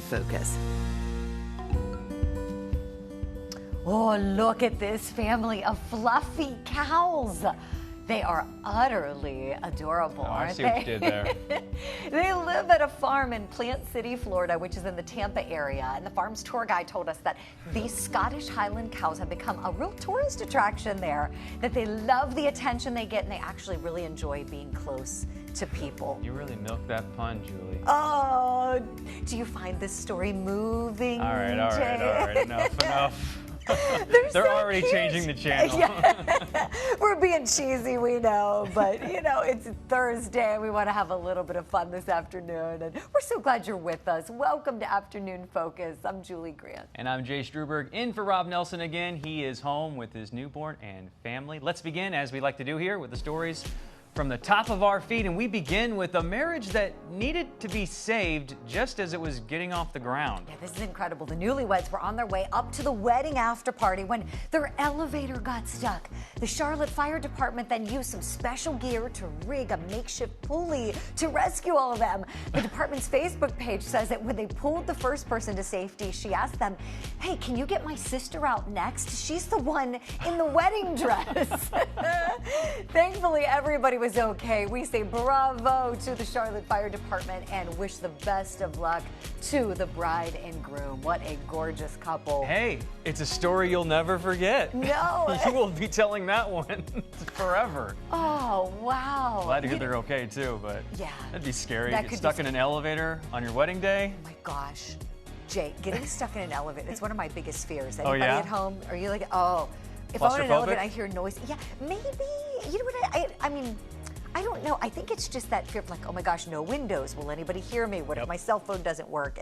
Focus. Oh, look at this family of fluffy cows. They are utterly adorable, aren't they? I see what you did there. They live at a farm in Plant City, Florida, which is in the Tampa area. And the farm's tour guide told us that these Scottish Highland cows have become a real tourist attraction there, that they love the attention they get, and they actually really enjoy being close to people. You really milked that pun, Julie. Oh, do you find this story moving, All right, Jay? enough. They're so already cute. Changing the channel. Yeah. We're being cheesy, we know, but it's Thursday and we want to have a little bit of fun this afternoon, and we're so glad you're with us. Welcome to Afternoon Focus. I'm Julie Grant. And I'm Jay Struberg, in for Rob Nelson again. He is home with his newborn and family. Let's begin, as we like to do here, with the stories from the top of our feed, and we begin with a marriage that needed to be saved just as it was getting off the ground. Yeah, this is incredible. The newlyweds were on their way up to the wedding after party when their elevator got stuck. The Charlotte Fire Department then used some special gear to rig a makeshift pulley to rescue all of them. The department's Facebook page says that when they pulled the first person to safety, she asked them, "Hey, can you get my sister out next? She's the one in the wedding dress." Thankfully, everybody was okay. We say bravo to the Charlotte Fire Department and wish the best of luck to the bride and groom. What a gorgeous couple. Hey, it's a story you'll never forget. No. You will be telling that one forever. Oh, wow. Glad to hear they're okay, too, but yeah, that'd be scary. That Get could stuck be in an elevator on your wedding day. Oh, my gosh. Jay, getting stuck in an elevator, it's one of my biggest fears. Oh, Anybody yeah? at home? Are you like, oh, if I'm in an elevator, Claustrophobic? I hear noise. Yeah, maybe. You know what? I mean, I don't know. I think it's just that fear of like, oh my gosh, no windows. Will anybody hear me? What if my cell phone doesn't work?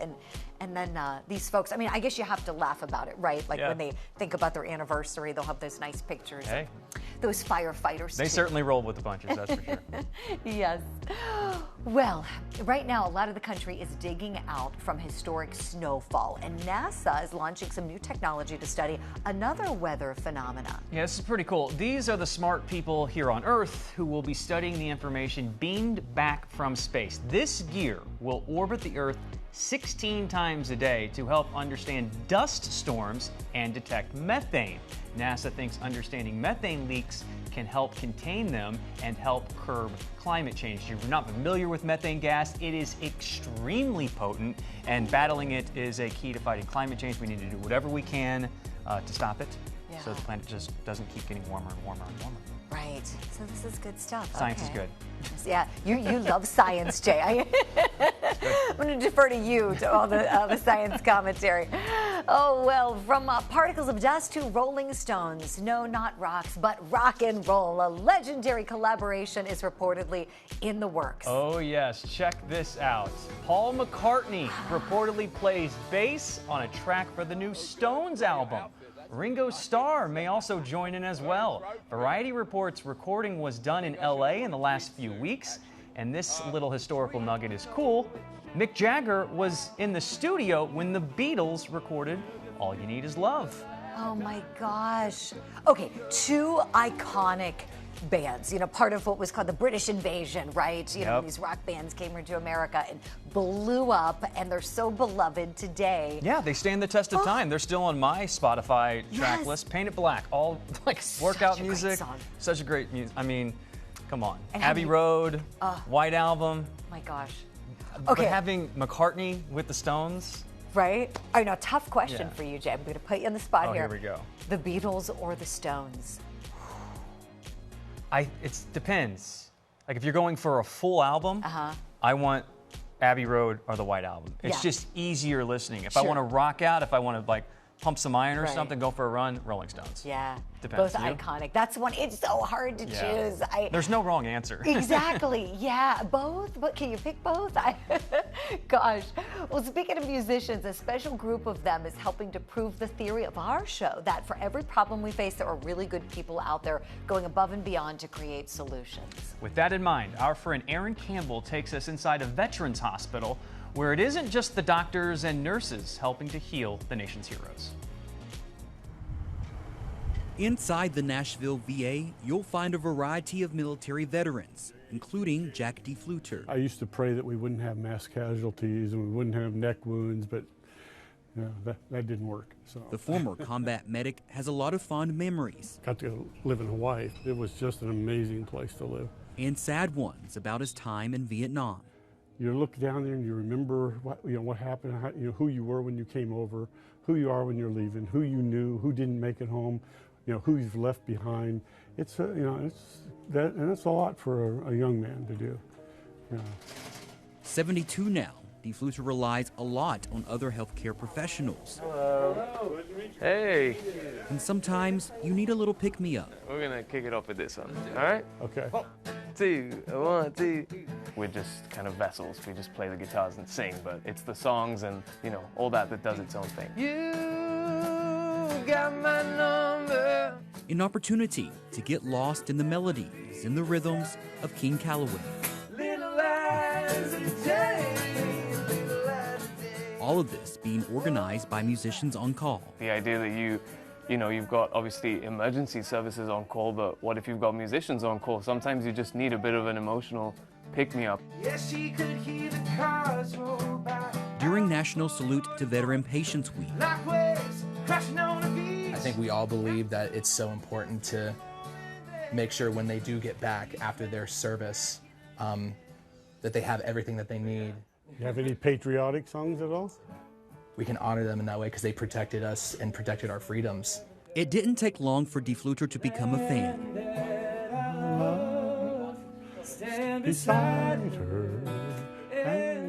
And then these folks, I mean, I guess you have to laugh about it, right? Like when they think about their anniversary, they'll have those nice pictures. Hey. Those firefighters. They certainly rolled with the punches, that's for sure. Yes. Well, right now, a lot of the country is digging out from historic snowfall, and NASA is launching some new technology to study another weather phenomena. Yeah, this is pretty cool. These are the smart people here on Earth who will be studying the information beamed back from space. This gear will orbit the Earth 16 times a day to help understand dust storms and detect methane. NASA thinks understanding methane leaks can help contain them and help curb climate change. If you're not familiar with methane gas, it is extremely potent, and battling it is a key to fighting climate change. We need to do whatever we can to stop it, so the planet just doesn't keep getting warmer and warmer and warmer. Right. So this is good stuff. Science is good. Yeah, you love science, Jay. I'm going to defer to you to all the science commentary. Oh, well, from particles of dust to Rolling Stones. No, not rocks, but rock and roll. A legendary collaboration is reportedly in the works. Oh, yes. Check this out. Paul McCartney reportedly plays bass on a track for the new Stones album. Ringo Starr may also join in as well. Variety reports recording was done in LA in the last few weeks, and this little historical nugget is cool. Mick Jagger was in the studio when the Beatles recorded All You Need Is Love. Oh my gosh. Okay, two iconic bands, part of what was called the British Invasion, right? When these rock bands came into America and blew up, and they're so beloved today. Yeah, they stand the test of time. They're still on my Spotify track list. Paint It Black, all like workout music. Such a great music. I mean, come on. And Abbey Road, White Album. My gosh. Okay. But having McCartney with the Stones. Right? All right, now, tough question for you, Jay. I'm going to put you on the spot here. Here we go. The Beatles or the Stones? It depends. Like if you're going for a full album, I want Abbey Road or the White Album. It's just easier listening. If I want to rock out, if I want to like pump some iron or something, go for a run, Rolling Stones. Yeah. Depends. Both iconic. That's one. It's so hard to choose. There's no wrong answer. Exactly. Yeah. Both. But can you pick both? Gosh. Well, speaking of musicians, a special group of them is helping to prove the theory of our show that for every problem we face, there are really good people out there going above and beyond to create solutions. With that in mind, our friend Aaron Campbell takes us inside a veterans hospital where it isn't just the doctors and nurses helping to heal the nation's heroes. Inside the Nashville VA, you'll find a variety of military veterans. including Jack DeFluter. I used to pray that we wouldn't have mass casualties and we wouldn't have neck wounds, but that didn't work. So The former combat medic has a lot of fond memories. Got to live in Hawaii. It was just an amazing place to live. And sad ones about his time in Vietnam. You look down there and you remember what happened, who you were when you came over, who you are when you're leaving, who you knew, who didn't make it home, who you've left behind. It's and it's a lot for a young man to do. 72 now, DeFluter relies a lot on other healthcare professionals. Hello. Hey. And sometimes you need a little pick-me-up. We're gonna kick it off with this one, all right? Okay. 1, 2. We're just kind of vessels. We just play the guitars and sing, but it's the songs and, all that does its own thing. You got my number. An opportunity to get lost in the melodies and the rhythms of King Calloway. All of this being organized by Musicians on Call. The idea that you've got obviously emergency services on call, but what if you've got musicians on call? Sometimes you just need a bit of an emotional pick-me-up. Yes, she could hear the cars roll by. During National Salute to Veteran Patients Week, Like waves crashing on a beach. I think we all believe that it's so important to make sure when they do get back after their service that they have everything that they need. You have any patriotic songs at all? We can honor them in that way because they protected us and protected our freedoms. it didn't take long for DeFluter to become a fan. Beside her.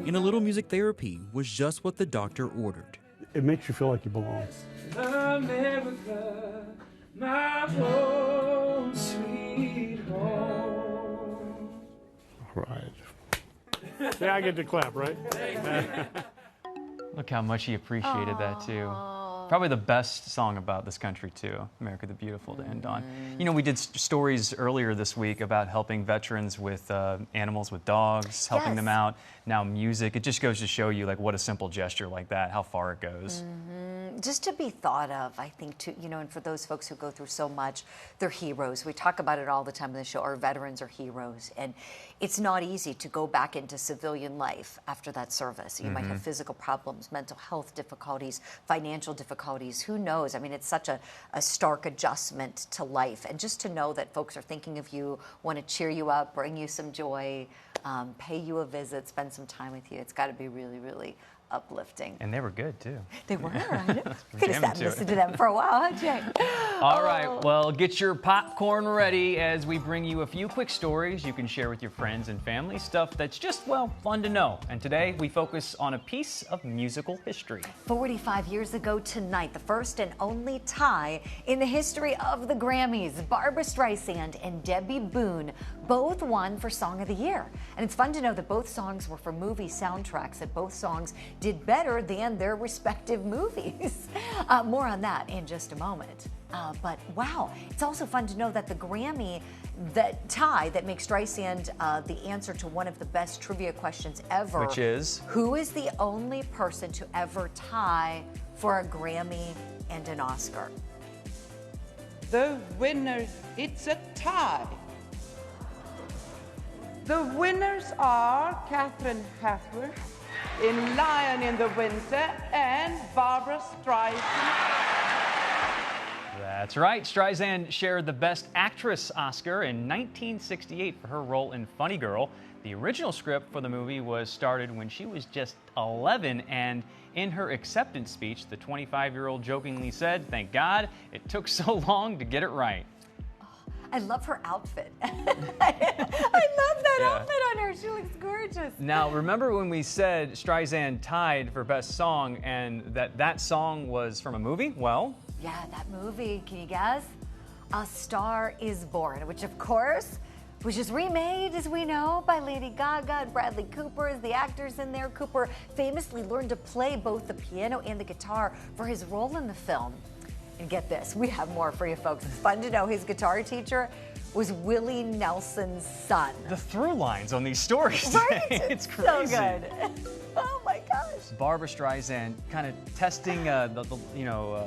And a little music therapy was just what the doctor ordered. It makes you feel like you belong. America, my home, sweet home. All right. Yeah, I get to clap, right? Look how much he appreciated that too. Probably the best song about this country too, America the Beautiful, to end on. You know, we did stories earlier this week about helping veterans with animals, with dogs, helping them out. Now music, it just goes to show you like what a simple gesture like that, how far it goes. Just to be thought of, I think, too, you know, and for those folks who go through so much, they're heroes. We talk about it all the time on the show. Our veterans are heroes. And it's not easy to go back into civilian life after that service. You might have physical problems, mental health difficulties, financial difficulties. Who knows? I mean, it's such a stark adjustment to life. And just to know that folks are thinking of you, want to cheer you up, bring you some joy, pay you a visit, spend some time with you. It's got to be really, really uplifting. And they were good too. They were, right? Could have sat and listened to them for a while, huh, Jay? All right, well, get your popcorn ready as we bring you a few quick stories you can share with your friends and family, stuff that's just, well, fun to know. And today we focus on a piece of musical history. 45 years ago tonight, the first and only tie in the history of the Grammys. Barbra Streisand and Debbie Boone both won for Song of the Year. And it's fun to know that both songs were for movie soundtracks, that both songs did better than their respective movies. More on that in just a moment. But wow, it's also fun to know that the Grammy, that tie that makes Streisand the answer to one of the best trivia questions ever. Which is? Who is the only person to ever tie for a Grammy and an Oscar? The winners, it's a tie. The winners are Katharine Hepburn in Lion in the Winter and Barbra Streisand. That's right, Streisand shared the Best Actress Oscar in 1968 for her role in Funny Girl. The original script for the movie was started when she was just 11, and in her acceptance speech, the 25-year-old jokingly said, "Thank God it took so long to get it right." I love her outfit. I love that outfit on her. She looks gorgeous. Now, remember when we said Streisand tied for Best Song and that song was from a movie? Well, yeah, that movie, can you guess? A Star is Born, which of course was just remade, as we know, by Lady Gaga and Bradley Cooper as the actors in there. Cooper famously learned to play both the piano and the guitar for his role in the film. And get this, we have more for you folks. It's fun to know his guitar teacher was Willie Nelson's son. the through lines on these stories, Right? it's crazy. So good. Oh my gosh. Barbra Streisand kind of testing,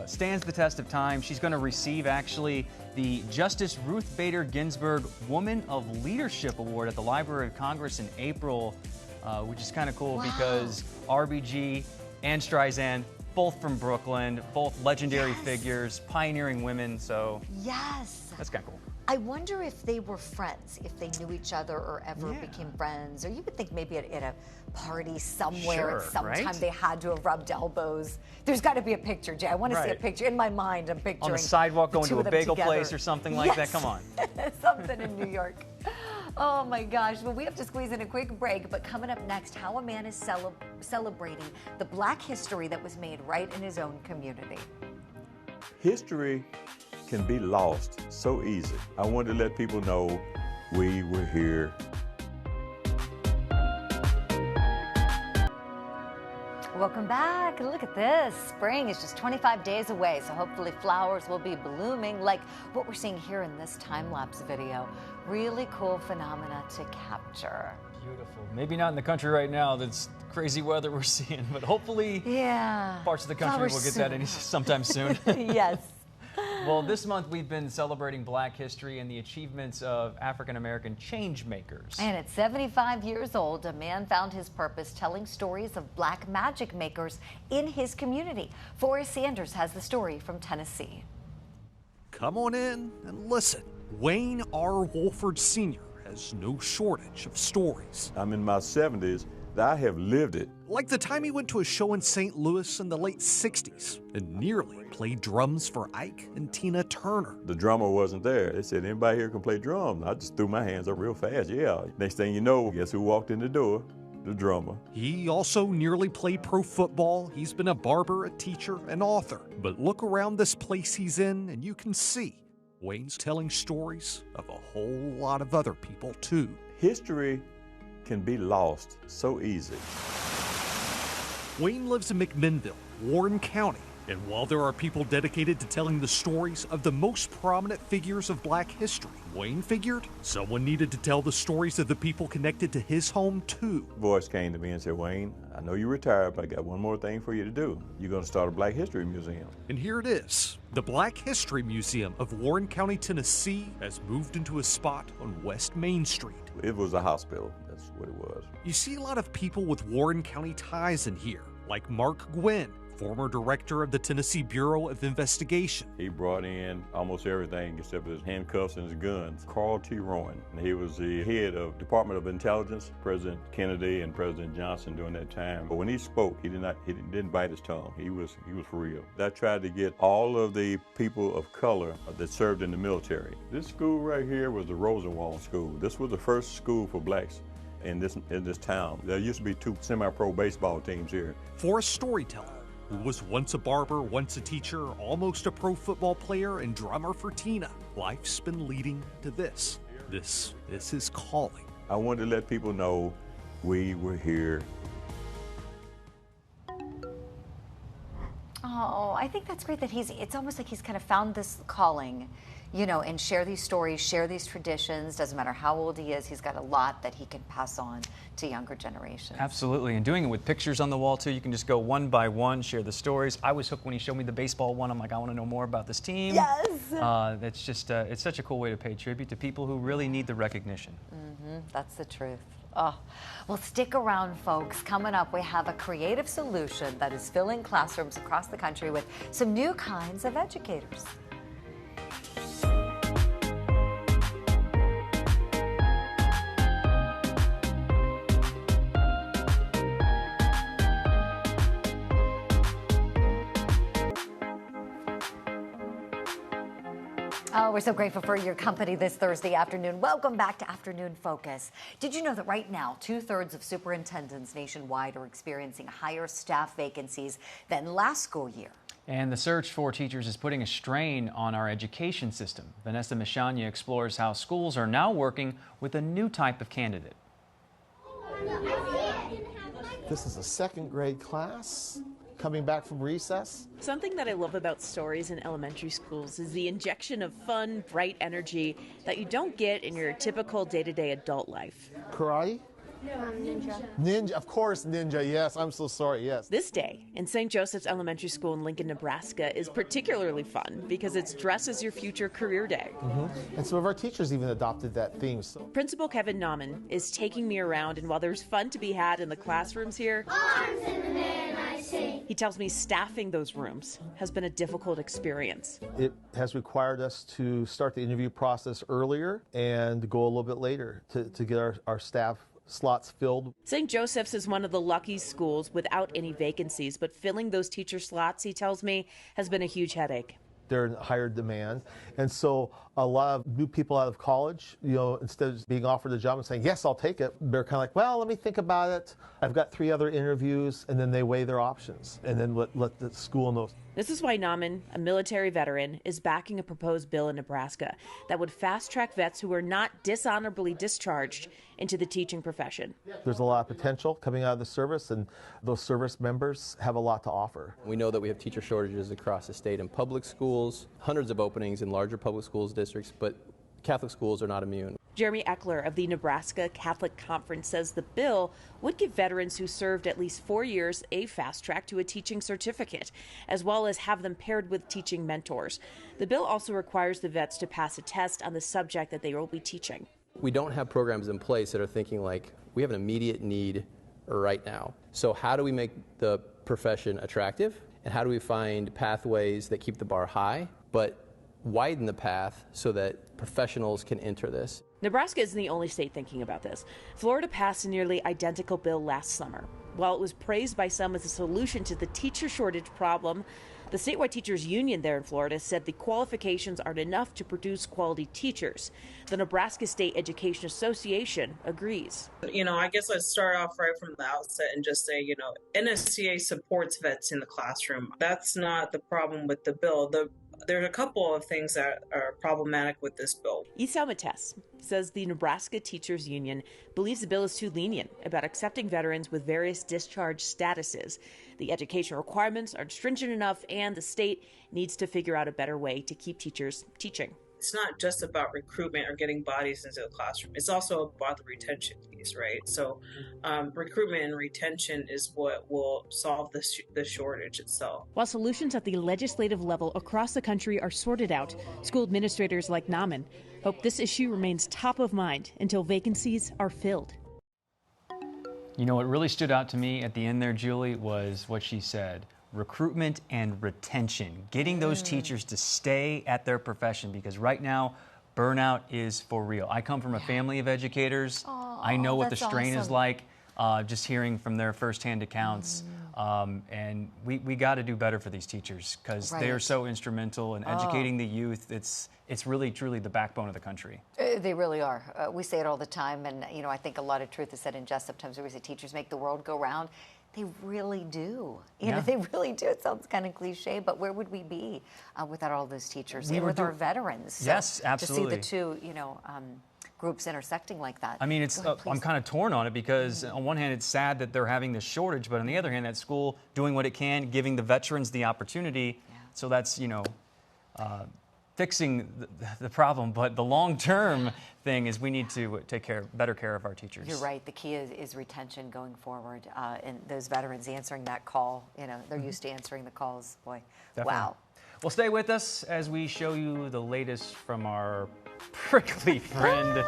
stands the test of time. She's going to receive actually the Justice Ruth Bader Ginsburg Woman of Leadership Award at the Library of Congress in April, which is kind of cool because RBG and Streisand, both from Brooklyn, both legendary figures, pioneering women. So that's kind of cool. I wonder if they were friends, if they knew each other or ever became friends. Or you would think maybe at a party somewhere at some time they had to have rubbed elbows. There's got to be a picture, Jay. I want to see a picture. In my mind, I'm picturing on the sidewalk going to a bagel together. place or something like that. Come on. Something in New York. Oh my gosh. Well, we have to squeeze in a quick break, but coming up next, how a man is celebrating the Black history that was made right in his own community. History can be lost so easy. I wanted to let people know we were here. Welcome back. Look at this. Spring is just 25 days away, so hopefully flowers will be blooming like what we're seeing here in this time-lapse video. Really cool phenomena to capture. Beautiful. Maybe not in the country right now. That's crazy weather we're seeing, but hopefully parts of the country will get that sometime soon. Yes. Well, this month we've been celebrating Black history and the achievements of African-American change makers. And at 75 years old, a man found his purpose telling stories of Black magic makers in his community. Forrest Sanders has the story from Tennessee. Come on in and listen. Wayne R. Wolford Sr. has no shortage of stories. I'm in my 70s. I have lived it. Like the time he went to a show in St. Louis in the late 60s and nearly played drums for Ike and Tina Turner. The drummer wasn't there. They said, anybody here can play drums? I just threw my hands up real fast. Yeah. Next thing you know, guess who walked in the door? The drummer. He also nearly played pro football. He's been a barber, a teacher, an author. But look around this place he's in and you can see Wayne's telling stories of a whole lot of other people too. History can be lost so easy. Wayne lives in McMinnville, Warren County, and while there are people dedicated to telling the stories of the most prominent figures of Black history, Wayne figured someone needed to tell the stories of the people connected to his home too. Voice came to me and said, Wayne, I know you're retired, but I got one more thing for you to do. You're going to start a Black History Museum. And here it is. The Black History Museum of Warren County, Tennessee has moved into a spot on West Main Street. It was a hospital. That's what it was. You see a lot of people with Warren County ties in here, like Mark Gwynn, former director of the Tennessee Bureau of Investigation. He brought in almost everything except his handcuffs and his guns. Carl T. Rowan. He was the head of Department of Intelligence, President Kennedy and President Johnson during that time. But when he spoke, he didn't bite his tongue. He was for real. I tried to get all of the people of color that served in the military. This school right here was the Rosenwald School. This was the first school for blacks in this town. There used to be 2 semi-pro baseball teams here. For a storyteller who was once a barber, once a teacher, almost a pro football player, and drummer for Tina, life's been leading to this. This is his calling. I wanted to let people know we were here. Oh, I think that's great that it's almost like he's kind of found this calling, and share these stories, share these traditions. Doesn't matter how old he is, he's got a lot that he can pass on to younger generations. Absolutely, and doing it with pictures on the wall too. You can just go one by one, share the stories. I was hooked when he showed me the baseball one. I'm like, I want to know more about this team. Yes. That's just, it's such a cool way to pay tribute to people who really need the recognition. That's the truth. Oh, well, stick around, folks. Coming up, we have a creative solution that is filling classrooms across the country with some new kinds of educators. Oh, we're so grateful for your company this Thursday afternoon. Welcome back to Afternoon Focus. Did you know that right now, 2/3 of superintendents nationwide are experiencing higher staff vacancies than last school year? And the search for teachers is putting a strain on our education system. Vanessa Michanya explores how schools are now working with a new type of candidate. This is a 2nd grade class coming back from recess. Something that I love about stories in elementary schools is the injection of fun, bright energy that you don't get in your typical day-to-day adult life. Karate, Ninja. Ninja, of course, Ninja. Yes, I'm so sorry. Yes. This day in St. Joseph's Elementary School in Lincoln, Nebraska is particularly fun because it's Dress as Your Future Career Day. And some of our teachers even adopted that theme. So. Principal Kevin Nauman is taking me around, and while there's fun to be had in the classrooms here, arms in the man I sing. He tells me staffing those rooms has been a difficult experience. It has required us to start the interview process earlier and go a little bit later to get our staff slots filled. St. Joseph's is one of the lucky schools without any vacancies, but filling those teacher slots, he tells me, has been a huge headache. They're in higher demand. And so a lot of new people out of college, instead of being offered a job and saying, yes, I'll take it, they're kind of like, well, let me think about it. I've got 3 other interviews, and then they weigh their options and then let the school know. This is why Nauman, a military veteran, is backing a proposed bill in Nebraska that would fast-track vets who are not dishonorably discharged into the teaching profession. There's a lot of potential coming out of the service, and those service members have a lot to offer. We know that we have teacher shortages across the state in public schools, hundreds of openings in larger public schools districts, but Catholic schools are not immune. Jeremy Eckler of the Nebraska Catholic Conference says the bill would give veterans who served at least 4 years a fast track to a teaching certificate, as well as have them paired with teaching mentors. The bill also requires the vets to pass a test on the subject that they will be teaching. We don't have programs in place that are thinking like, we have an immediate need right now. So how do we make the profession attractive? And how do we find pathways that keep the bar high, but widen the path so that professionals can enter this? Nebraska isn't the only state thinking about this. Florida passed a nearly identical bill last summer. While it was praised by some as a solution to the teacher shortage problem, the statewide teachers union there in Florida said the qualifications aren't enough to produce quality teachers. The Nebraska State Education Association agrees. I guess let's start off right from the outset and just say, NSCA supports vets in the classroom. That's not the problem with the bill. There's a couple of things that are problematic with this bill. Esau Mates says the Nebraska Teachers Union believes the bill is too lenient about accepting veterans with various discharge statuses. The education requirements aren't stringent enough, and the state needs to figure out a better way to keep teachers teaching. It's not just about recruitment or getting bodies into the classroom. It's also about the retention piece, right? So recruitment and retention is what will solve the shortage itself. While solutions at the legislative level across the country are sorted out, school administrators like Nauman hope this issue remains top of mind until vacancies are filled. What really stood out to me at the end there, Julie, was what she said. Recruitment and retention, getting those teachers to stay at their profession, because right now burnout is for real. I come from a family of educators. I know what the strain is like, just hearing from their firsthand accounts. And we got to do better for these teachers, because they are so instrumental in educating the youth. It's really, truly the backbone of the country. They really are. We say it all the time, and I think a lot of truth is said in jest. Sometimes we say teachers make the world go round. They really do. They really do. It sounds kind of cliche, but where would we be without all those teachers and with our veterans? So yes, absolutely. To see the two, groups intersecting like that. I mean, I'm kind of torn on it, because on one hand, it's sad that they're having this shortage, but on the other hand, that school doing what it can, giving the veterans the opportunity. So that's, fixing the problem, but the long-term thing is we need to take better care of our teachers. You're right. The key is retention going forward, and those veterans answering that call. They're used to answering the calls. Boy, definitely. Wow. Well, stay with us as we show you the latest from our prickly friend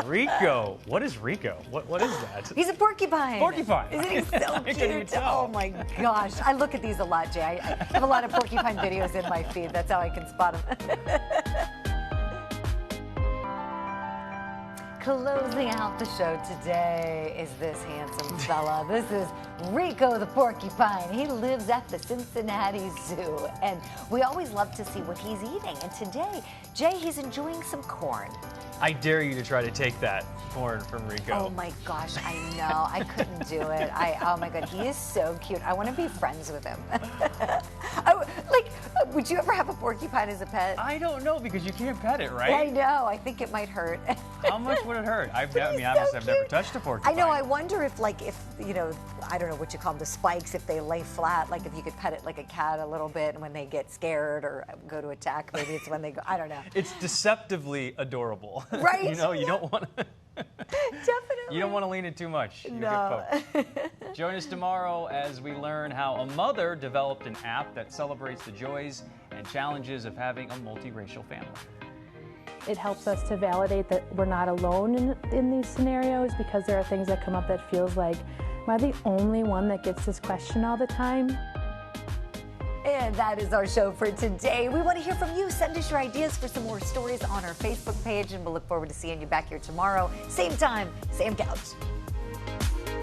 Rico. What is Rico? What is that? He's a porcupine. Porcupine. Isn't he so cute? Oh my gosh. I look at these a lot, Jay. I have a lot of porcupine videos in my feed. That's how I can spot them. Closing out the show today is this handsome fella. This is Rico the porcupine. He lives at the Cincinnati Zoo, and we always love to see what he's eating. And today, Jay, he's enjoying some corn. I dare you to try to take that corn from Rico. Oh my gosh, I know. I couldn't do it. Oh my God, he is so cute. I want to be friends with him. Would you ever have a porcupine as a pet? I don't know, because you can't pet it, right? I know. I think it might hurt. How much would it hurt? I've never touched a porcupine. I know. I wonder if I don't know what you call them, the spikes, if they lay flat, like if you could pet it like a cat a little bit, and when they get scared or go to attack, maybe it's when they go, I don't know. It's deceptively adorable. Right? You don't want to. Definitely. You don't want to lean in too much. You'll No. get poked. Join us tomorrow as we learn how a mother developed an app that celebrates the joys and challenges of having a multiracial family. It helps us to validate that we're not alone in these scenarios, because there are things that come up that feels like, am I the only one that gets this question all the time? And that is our show for today. We want to hear from you. Send us your ideas for some more stories on our Facebook page, and we'll look forward to seeing you back here tomorrow. Same time, same couch.